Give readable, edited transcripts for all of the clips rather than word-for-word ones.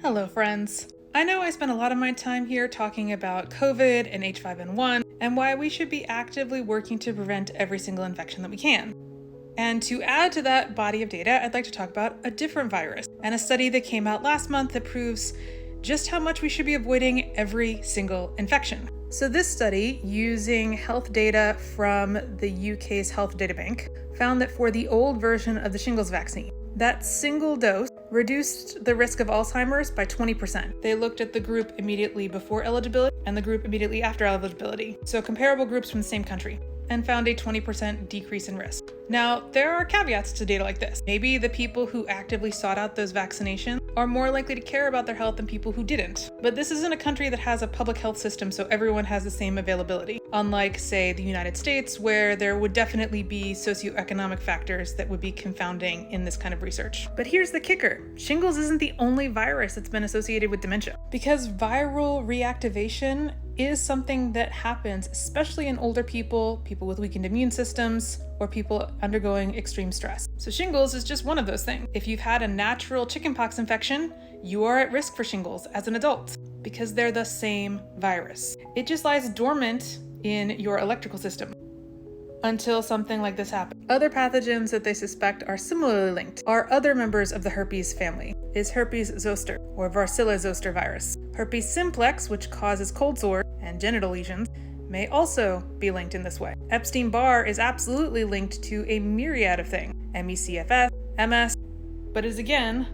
Hello, friends. I know I spent a lot of my time here talking about COVID and H5N1 and why we should be actively working to prevent every single infection that we can. And to add to that body of data, I'd like to talk about a different virus and a study that came out last month that proves just how much we should be avoiding every single infection. So this study, using health data from the UK's Health Data Bank, found that for the old version of the shingles vaccine, that single dose reduced the risk of Alzheimer's by 20%. They looked at the group immediately before eligibility and the group immediately after eligibility, so comparable groups from the same country, and found a 20% decrease in risk. Now, there are caveats to data like this. Maybe the people who actively sought out those vaccinations are more likely to care about their health than people who didn't. But this isn't a country that has a public health system, so everyone has the same availability. Unlike, say, the United States, where there would definitely be socioeconomic factors that would be confounding in this kind of research. But here's the kicker. Shingles isn't the only virus that's been associated with dementia. Because viral reactivation is something that happens, especially in older people, people with weakened immune systems, or people undergoing extreme stress. So shingles is just one of those things. If you've had a natural chickenpox infection, you are at risk for shingles as an adult because they're the same virus. It just lies dormant in your electrical system until something like this happens. Other pathogens that they suspect are similarly linked are other members of the herpes family, is herpes zoster or Varicella zoster virus. Herpes simplex, which causes cold sores and genital lesions, may also be linked in this way. Epstein-Barr is absolutely linked to a myriad of things, ME/CFS, MS, but is again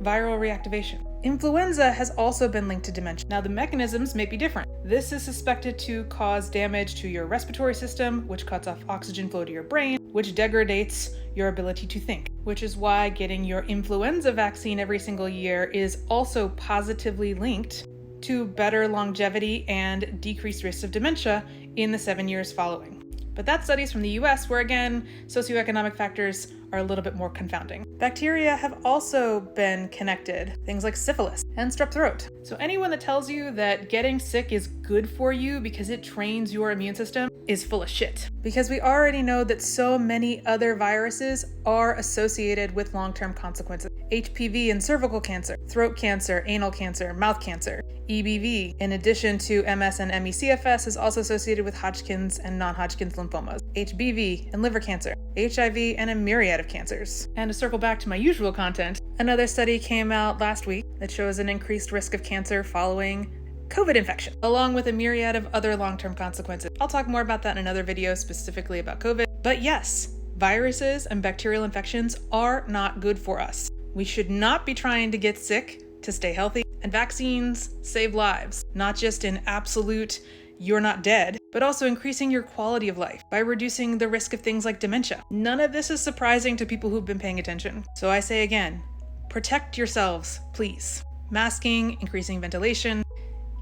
viral reactivation. Influenza has also been linked to dementia. Now, the mechanisms may be different. This is suspected to cause damage to your respiratory system, which cuts off oxygen flow to your brain, which degrades your ability to think, which is why getting your influenza vaccine every single year is also positively linked to better longevity and decreased risks of dementia in the 7 years following. But that's studies from the US, where again, socioeconomic factors are a little bit more confounding. Bacteria have also been connected, things like syphilis and strep throat. So anyone that tells you that getting sick is good for you because it trains your immune system is full of shit. Because we already know that so many other viruses are associated with long-term consequences. HPV and cervical cancer, throat cancer, anal cancer, mouth cancer. EBV, in addition to MS and ME/CFS, is also associated with Hodgkin's and non-Hodgkin's lymphomas, HBV and liver cancer, HIV and a myriad of cancers. And to circle back to my usual content, another study came out last week that shows an increased risk of cancer following COVID infection, along with a myriad of other long-term consequences. I'll talk more about that in another video specifically about COVID. But yes, viruses and bacterial infections are not good for us. We should not be trying to get sick to stay healthy, and vaccines save lives, not just in absolute you're not dead, but also increasing your quality of life by reducing the risk of things like dementia. None of this is surprising to people who've been paying attention. So I say again, protect yourselves, please. Masking, increasing ventilation,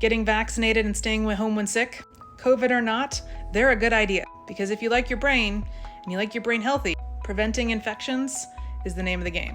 getting vaccinated and staying home when sick, COVID or not, they're a good idea. Because if you like your brain, and you like your brain healthy, preventing infections is the name of the game.